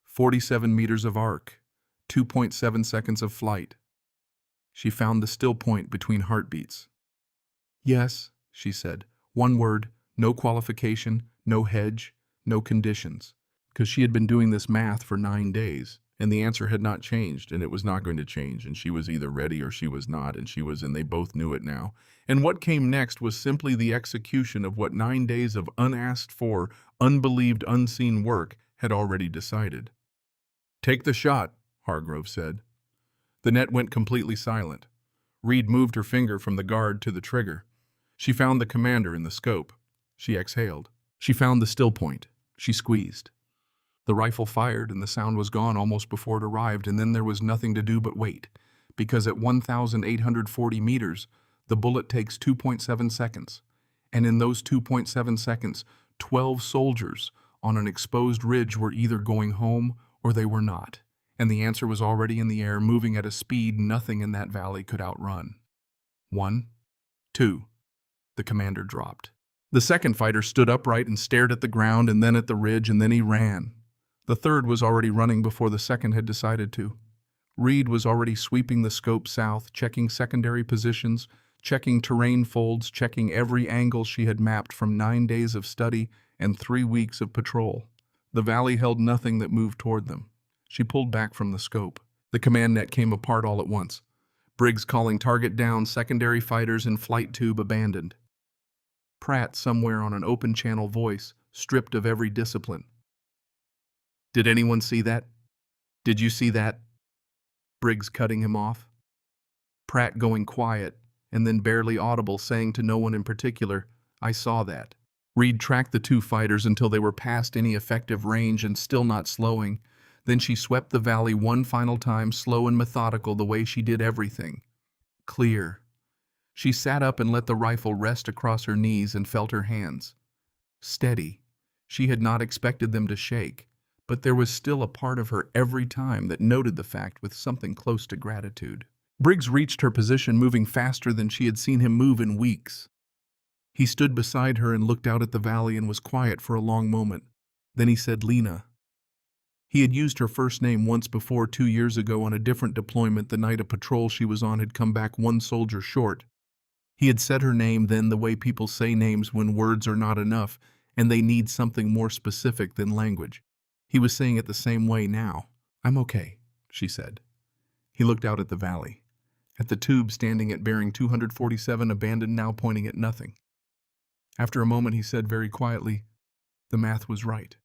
47 meters of arc, 2.7 seconds of flight. She found the still point between heartbeats. Yes, she said. 1 word, no qualification, no hedge, no conditions. Because she had been doing this math for 9 days, And the answer had not changed, and it was not going to change, and she was either ready or she was not, and they both knew it now. And what came next was simply the execution of what 9 days of unasked for, unbelieved, unseen work had already decided. "Take the shot," Hargrove said. The net went completely silent. Reed moved her finger from the guard to the trigger. She found the commander in the scope. She exhaled. She found the still point. She squeezed. The rifle fired, and the sound was gone almost before it arrived, and then there was nothing to do but wait, because at 1,840 meters, the bullet takes 2.7 seconds, and in those 2.7 seconds, 12 soldiers on an exposed ridge were either going home or they were not, and the answer was already in the air, moving at a speed nothing in that valley could outrun. 1, 2, the commander dropped. The second fighter stood upright and stared at the ground and then at the ridge, and then he ran. The third was already running before the second had decided to. Reed was already sweeping the scope south, checking secondary positions, checking terrain folds, checking every angle she had mapped from 9 days of study and 3 weeks of patrol. The valley held nothing that moved toward them. She pulled back from the scope. The command net came apart all at once. Briggs calling target down, secondary fighters in flight tube abandoned. Pratt somewhere on an open channel voice, stripped of every discipline. "Did anyone see that? Did you see that?" Briggs cutting him off. Pratt going quiet, and then barely audible, saying to no one in particular, "I saw that." Reed tracked the two fighters until they were past any effective range and still not slowing. Then she swept the valley one final time, slow and methodical, the way she did everything. Clear. She sat up and let the rifle rest across her knees and felt her hands. Steady. She had not expected them to shake, but there was still a part of her every time that noted the fact with something close to gratitude. Briggs reached her position, moving faster than she had seen him move in weeks. He stood beside her and looked out at the valley and was quiet for a long moment. Then he said, "Lena." He had used her first name once before 2 years ago on a different deployment. The night a patrol she was on had come back one soldier short. He had said her name then the way people say names when words are not enough and they need something more specific than language. He was saying it the same way now. "I'm okay," she said. He looked out at the valley, at the tube standing at bearing 247, abandoned, now pointing at nothing. After a moment he said very quietly, "The math was right."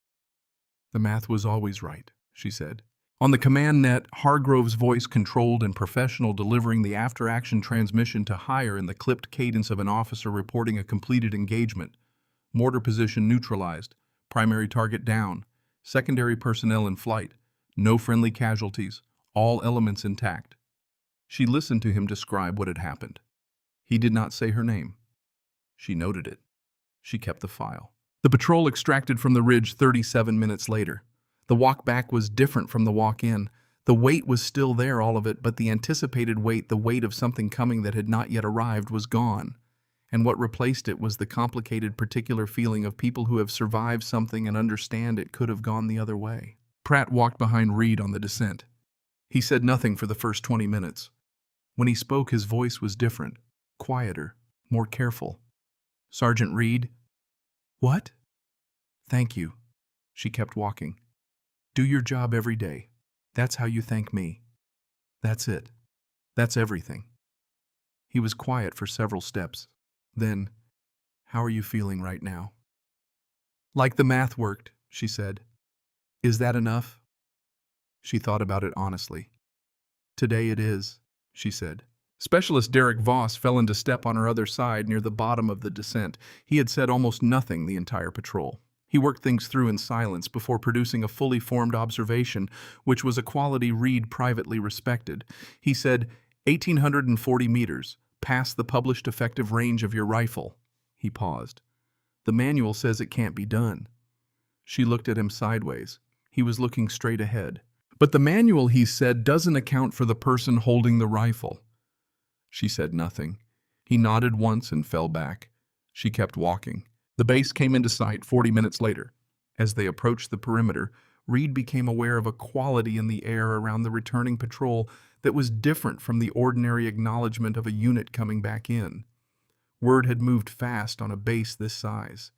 "The math was always right," she said. On the command net, Hargrove's voice, controlled and professional, delivering the after-action transmission to higher in the clipped cadence of an officer reporting a completed engagement. Mortar position neutralized. Primary target down. Secondary personnel in flight. No friendly casualties. All elements intact. She listened to him describe what had happened. He did not say her name. She noted it. She kept the file. The patrol extracted from the ridge 37 minutes later. The walk back was different from the walk in. The weight was still there, all of it, but the anticipated weight, the weight of something coming that had not yet arrived, was gone. And what replaced it was the complicated, particular feeling of people who have survived something and understand it could have gone the other way. Pratt walked behind Reed on the descent. He said nothing for the first 20 minutes. When he spoke, his voice was different, quieter, more careful. "Sergeant Reed?" "What?" "Thank you." She kept walking. "Do your job every day. That's how you thank me. That's it. That's everything." He was quiet for several steps. Then, "How are you feeling right now?" "Like the math worked," she said. "Is that enough?" She thought about it honestly. "Today it is," she said. Specialist Derek Voss fell into step on her other side near the bottom of the descent. He had said almost nothing the entire patrol. He worked things through in silence before producing a fully formed observation, which was a quality Reed privately respected. He said, 1,840 meters, past the published effective range of your rifle." He paused. "The manual says it can't be done." She looked at him sideways. He was looking straight ahead. "But the manual," he said, "doesn't account for the person holding the rifle." She said nothing. He nodded once and fell back. She kept walking. The base came into sight 40 minutes later. As they approached the perimeter, Reed became aware of a quality in the air around the returning patrol that was different from the ordinary acknowledgement of a unit coming back in. Word had moved fast on a base this size.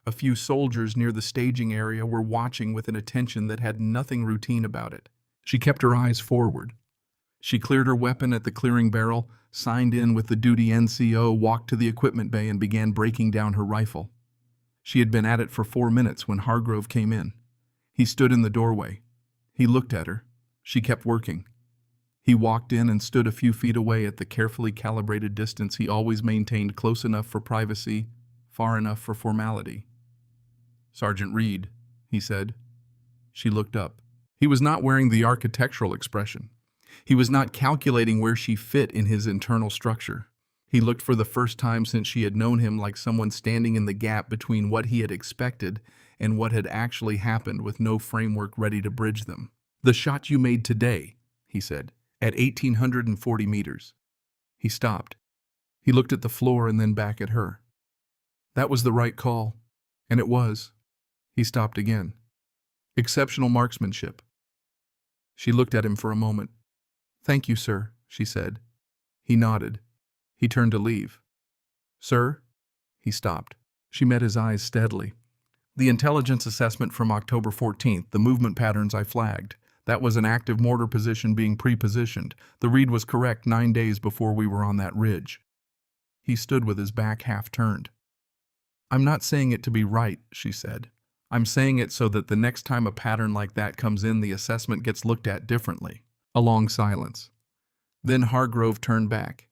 A few soldiers near the staging area were watching with an attention that had nothing routine about it. She kept her eyes forward. She cleared her weapon at the clearing barrel, signed in with the duty NCO, walked to the equipment bay, and began breaking down her rifle. She had been at it for 4 minutes when Hargrove came in. He stood in the doorway. He looked at her. She kept working. He walked in and stood a few feet away at the carefully calibrated distance he always maintained, close enough for privacy, far enough for formality. "Sergeant Reed," he said. She looked up. He was not wearing the architectural expression. He was not calculating where she fit in his internal structure. He looked for the first time since she had known him like someone standing in the gap between what he had expected and what had actually happened, with no framework ready to bridge them. "The shot you made today," he said, "at 1,840 meters. He stopped. He looked at the floor and then back at her. "That was the right call." And it was. He stopped again. "Exceptional marksmanship." She looked at him for a moment. "Thank you, sir," she said. He nodded. He turned to leave. "Sir?" He stopped. She met his eyes steadily. "The intelligence assessment from October 14th, the movement patterns I flagged. That was an active mortar position being pre-positioned. The read was correct 9 days before we were on that ridge." He stood with his back half turned. "I'm not saying it to be right," she said. "I'm saying it so that the next time a pattern like that comes in, the assessment gets looked at differently." A long silence. Then Hargrove turned back.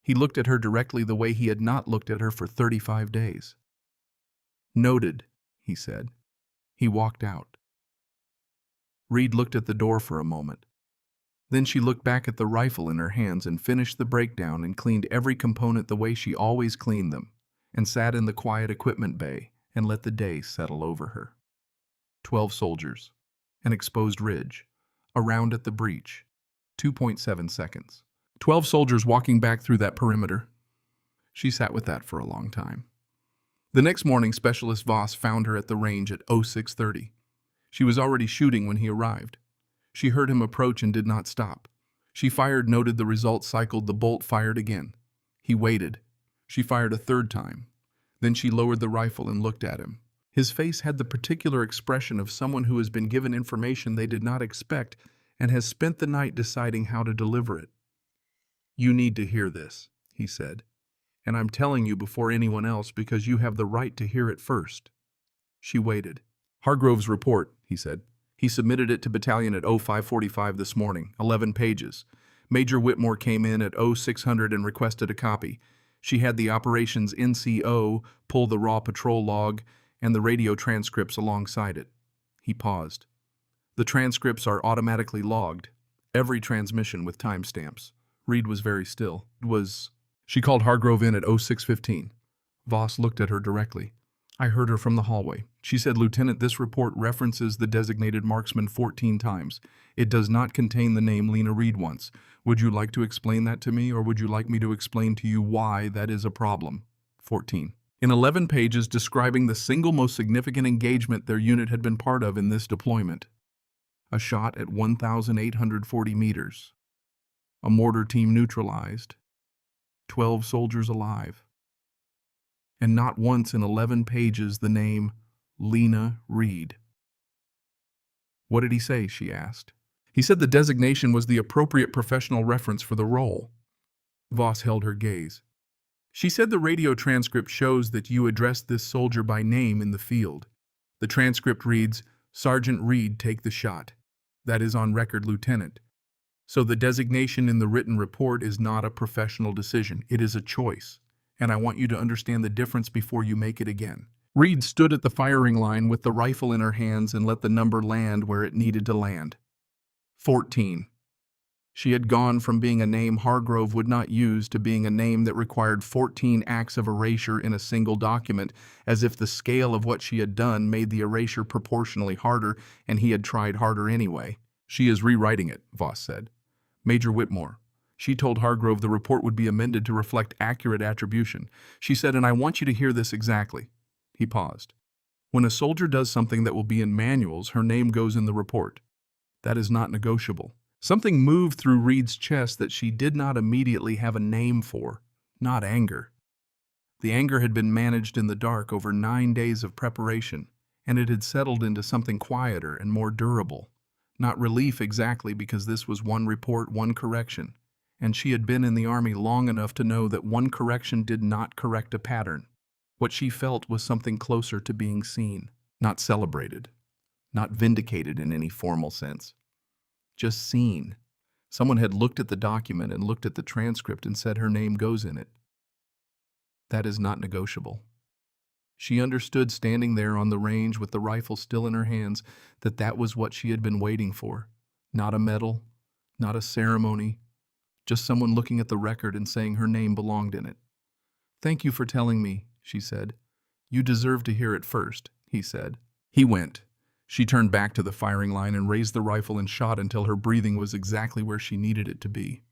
He looked at her directly, the way he had not looked at her for 35 days. "Noted," he said. He walked out. Reed looked at the door for a moment. Then she looked back at the rifle in her hands and finished the breakdown and cleaned every component the way she always cleaned them, and sat in the quiet equipment bay and let the day settle over her. 12 soldiers. An exposed ridge. A round at the breach. 2.7 seconds. 12 soldiers walking back through that perimeter. She sat with that for a long time. The next morning, Specialist Voss found her at the range at 0630. She was already shooting when he arrived. She heard him approach and did not stop. She fired, noted the result, cycled the bolt, fired again. He waited. She fired a third time. Then she lowered the rifle and looked at him. His face had the particular expression of someone who has been given information they did not expect and has spent the night deciding how to deliver it. "You need to hear this," he said. "And I'm telling you before anyone else because you have the right to hear it first." She waited. "Hargrove's report," he said. "He submitted it to battalion at 0545 this morning, 11 pages. Major Whitmore came in at 0600 and requested a copy. She had the operations NCO pull the raw patrol log and the radio transcripts alongside it." He paused. "The transcripts are automatically logged, every transmission with timestamps." Reed was very still. She called Hargrove in at 0615. Voss looked at her directly. "I heard her from the hallway. She said, 'Lieutenant, this report references the designated marksman 14 times. It does not contain the name Lena Reed once. Would you like to explain that to me, or would you like me to explain to you why that is a problem?' 14. In 11 pages describing the single most significant engagement their unit had been part of in this deployment. A shot at 1,840 meters. A mortar team neutralized. 12 soldiers alive. And not once in 11 pages the name Lena Reed." "What did he say?" she asked. "He said the designation was the appropriate professional reference for the role." Voss held her gaze. "She said the radio transcript shows that you addressed this soldier by name in the field. The transcript reads, 'Sergeant Reed, take the shot.' That is on record, Lieutenant. So the designation in the written report is not a professional decision. It is a choice. And I want you to understand the difference before you make it again." Reed stood at the firing line with the rifle in her hands and let the number land where it needed to land. 14. She had gone from being a name Hargrove would not use to being a name that required 14 acts of erasure in a single document, as if the scale of what she had done made the erasure proportionally harder, and he had tried harder anyway. "She is rewriting it," Voss said. "Major Whitmore. She told Hargrove the report would be amended to reflect accurate attribution. She said, and I want you to hear this exactly." He paused. "When a soldier does something that will be in manuals, her name goes in the report. That is not negotiable." Something moved through Reed's chest that she did not immediately have a name for. Not anger. The anger had been managed in the dark over 9 days of preparation, and it had settled into something quieter and more durable. Not relief exactly, because this was one report, one correction, and she had been in the Army long enough to know that one correction did not correct a pattern. What she felt was something closer to being seen, not celebrated, not vindicated in any formal sense. Just seen. Someone had looked at the document and looked at the transcript and said her name goes in it. That is not negotiable. She understood, standing there on the range with the rifle still in her hands, that that was what she had been waiting for. Not a medal, not a ceremony, just someone looking at the record and saying her name belonged in it. "Thank you for telling me," she said. "You deserve to hear it first," he said. He went. She turned back to the firing line and raised the rifle and shot until her breathing was exactly where she needed it to be.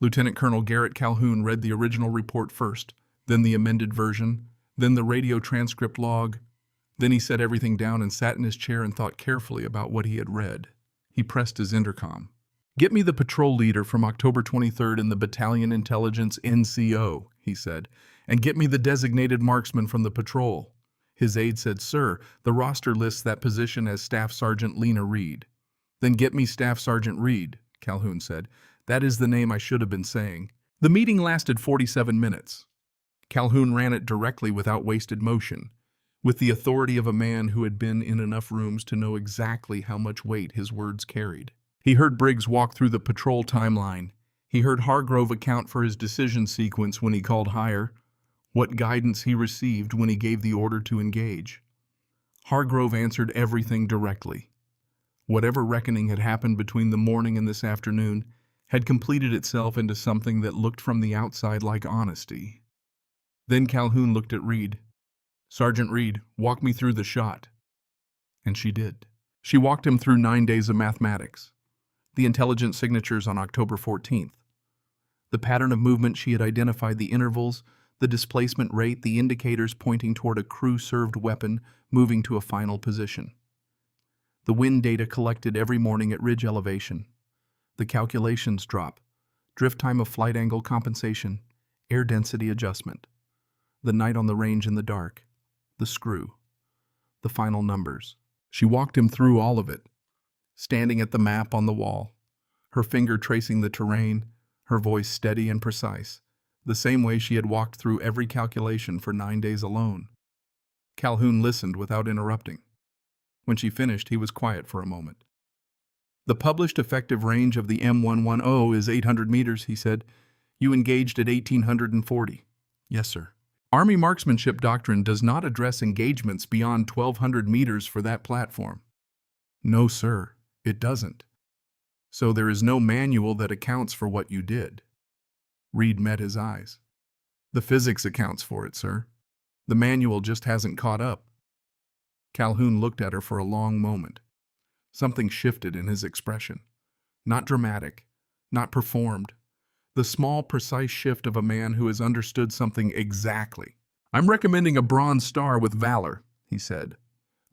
Lieutenant Colonel Garrett Calhoun read the original report first, then the amended version, then the radio transcript log. Then he set everything down and sat in his chair and thought carefully about what he had read. He pressed his intercom. "Get me the patrol leader from October 23rd in the Battalion Intelligence NCO," he said, "and get me the designated marksman from the patrol." His aide said, "Sir, the roster lists that position as Staff Sergeant Lena Reed." "Then get me Staff Sergeant Reed," Calhoun said. "That is the name I should have been saying." The meeting lasted 47 minutes. Calhoun ran it directly without wasted motion, with the authority of a man who had been in enough rooms to know exactly how much weight his words carried. He heard Briggs walk through the patrol timeline. He heard Hargrove account for his decision sequence when he called higher, what guidance he received when he gave the order to engage. Hargrove answered everything directly. Whatever reckoning had happened between the morning and this afternoon had completed itself into something that looked from the outside like honesty. Then Calhoun looked at Reed. "Sergeant Reed, walk me through the shot." And she did. She walked him through 9 days of mathematics, the intelligence signatures on October 14th, the pattern of movement she had identified, the intervals, the displacement rate, the indicators pointing toward a crew-served weapon moving to a final position, the wind data collected every morning at ridge elevation, the calculations drop, drift time of flight angle compensation, air density adjustment, the night on the range in the dark, the screw, the final numbers. She walked him through all of it, standing at the map on the wall, her finger tracing the terrain, her voice steady and precise, the same way she had walked through every calculation for 9 days alone. Calhoun listened without interrupting. When she finished, he was quiet for a moment. "The published effective range of the M110 is 800 meters, he said. "You engaged at 1840. "Yes, sir." "Army marksmanship doctrine does not address engagements beyond 1200 meters for that platform." "No, sir, it doesn't." "So there is no manual that accounts for what you did." Reed met his eyes. "The physics accounts for it, sir. The manual just hasn't caught up." Calhoun looked at her for a long moment. Something shifted in his expression. Not dramatic, not performed. The small, precise shift of a man who has understood something exactly. "I'm recommending a Bronze Star with Valor," he said.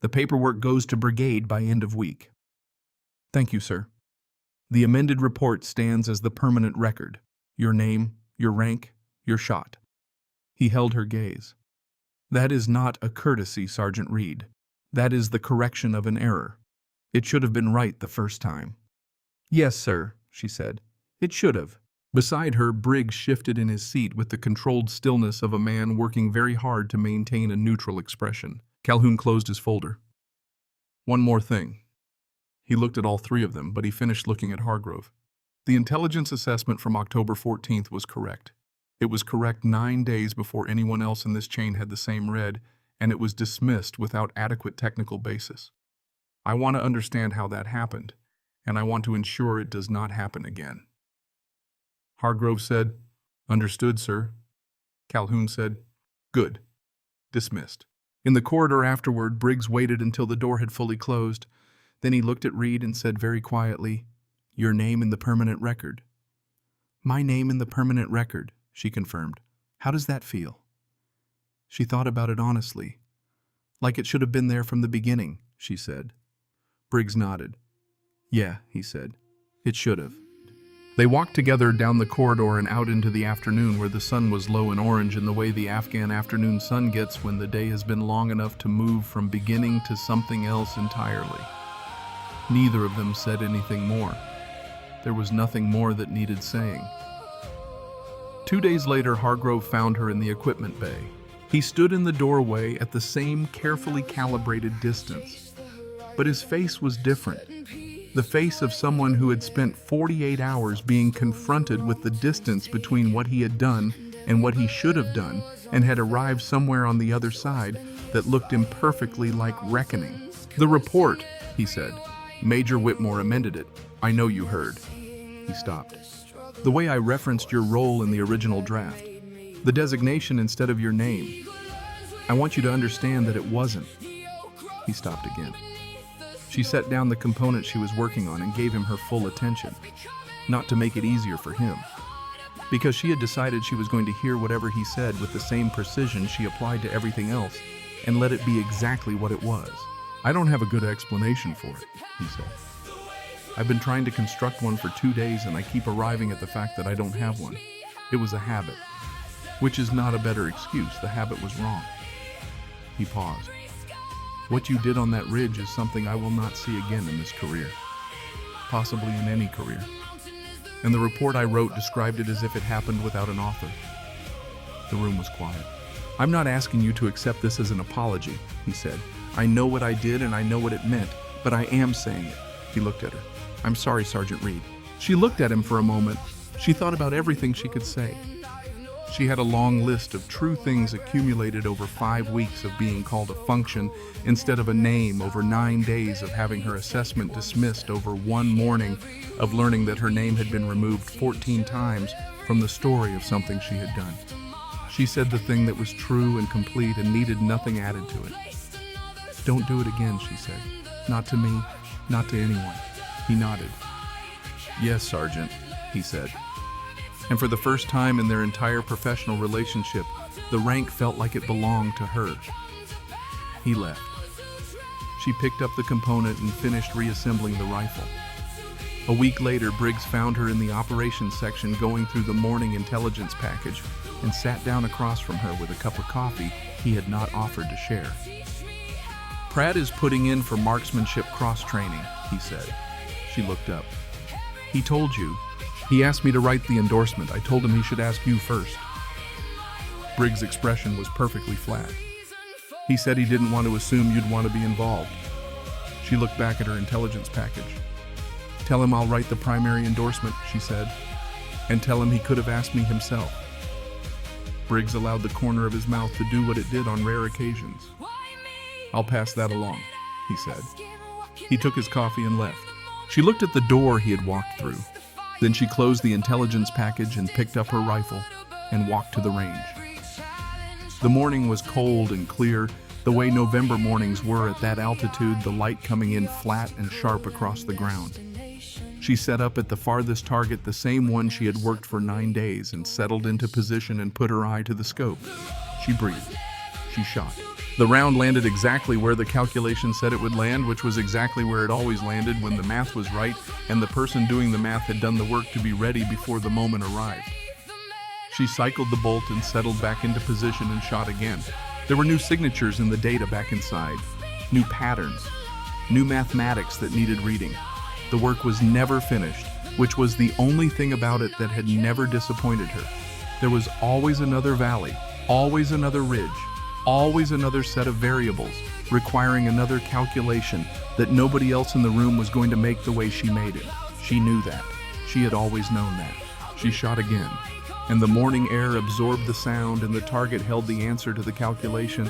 "The paperwork goes to brigade by end of week." "Thank you, sir. The amended report stands as the permanent record. Your name, your rank, your shot." He held her gaze. "That is not a courtesy, Sergeant Reed. That is the correction of an error. It should have been right the first time." "Yes, sir," she said. "It should have." Beside her, Briggs shifted in his seat with the controlled stillness of a man working very hard to maintain a neutral expression. Calhoun closed his folder. "One more thing." He looked at all three of them, but he finished looking at Hargrove. "The intelligence assessment from October 14th was correct. It was correct 9 days before anyone else in this chain had the same read, and it was dismissed without adequate technical basis. I want to understand how that happened, and I want to ensure it does not happen again." Hargrove said, "Understood, sir." Calhoun said, "Good." Dismissed. In the corridor afterward, Briggs waited until the door had fully closed. Then he looked at Reed and said very quietly, "Your name in the permanent record." "My name in the permanent record," she confirmed. "How does that feel?" She thought about it honestly. "Like it should have been there from the beginning," she said. Briggs nodded. "Yeah," he said. "It should have." They walked together down the corridor and out into the afternoon where the sun was low and orange in the way the Afghan afternoon sun gets when the day has been long enough to move from beginning to something else entirely. Neither of them said anything more. There was nothing more that needed saying. 2 days later, Hargrove found her in the equipment bay. He stood in the doorway at the same carefully calibrated distance. But his face was different. The face of someone who had spent 48 hours being confronted with the distance between what he had done and what he should have done, and had arrived somewhere on the other side that looked imperfectly like reckoning. "The report," he said. "Major Whitmore amended it. I know you heard." He stopped. "The way I referenced your role in the original draft. The designation instead of your name. I want you to understand that it wasn't." He stopped again. She set down the component she was working on and gave him her full attention, not to make it easier for him, because she had decided she was going to hear whatever he said with the same precision she applied to everything else and let it be exactly what it was. "I don't have a good explanation for it," he said. "I've been trying to construct one for 2 days and I keep arriving at the fact that I don't have one. It was a habit. Which is not a better excuse. The habit was wrong." He paused. "What you did on that ridge is something I will not see again in this career. Possibly in any career. And the report I wrote described it as if it happened without an author." The room was quiet. "I'm not asking you to accept this as an apology," he said. "I know what I did and I know what it meant, but I am saying it." He looked at her. "I'm sorry, Sergeant Reed." She looked at him for a moment. She thought about everything she could say. She had a long list of true things accumulated over 5 weeks of being called a function instead of a name, over 9 days of having her assessment dismissed, over 1 morning of learning that her name had been removed 14 times from the story of something she had done. She said the thing that was true and complete and needed nothing added to it. "Don't do it again," she said. "Not to me, not to anyone." He nodded. "Yes, Sergeant," he said. And for the first time in their entire professional relationship, the rank felt like it belonged to her. He left. She picked up the component and finished reassembling the rifle. A week later, Briggs found her in the operations section going through the morning intelligence package and sat down across from her with a cup of coffee he had not offered to share. "Pratt is putting in for marksmanship cross-training," he said. She looked up. "He told you. He asked me to write the endorsement. I told him he should ask you first." Briggs' expression was perfectly flat. "He said he didn't want to assume you'd want to be involved." She looked back at her intelligence package. "Tell him I'll write the primary endorsement," she said, "and tell him he could have asked me himself." Briggs allowed the corner of his mouth to do what it did on rare occasions. "I'll pass that along," he said. He took his coffee and left. She looked at the door he had walked through. Then she closed the intelligence package and picked up her rifle and walked to the range. The morning was cold and clear, the way November mornings were at that altitude, the light coming in flat and sharp across the ground. She set up at the farthest target, the same one she had worked for 9 days, and settled into position and put her eye to the scope. She breathed. She shot. The round landed exactly where the calculation said it would land, which was exactly where it always landed when the math was right and the person doing the math had done the work to be ready before the moment arrived. She cycled the bolt and settled back into position and shot again. There were new signatures in the data back inside, new patterns, new mathematics that needed reading. The work was never finished, which was the only thing about it that had never disappointed her. There was always another valley, always another ridge, always another set of variables, requiring another calculation that nobody else in the room was going to make the way she made it. She knew that. She had always known that. She shot again, and the morning air absorbed the sound, and the target held the answer to the calculation,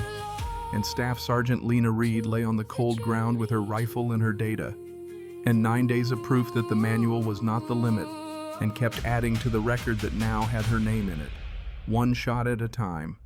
and Staff Sergeant Lena Reed lay on the cold ground with her rifle and her data, and 9 days of proof that the manual was not the limit, and kept adding to the record that now had her name in it, one shot at a time.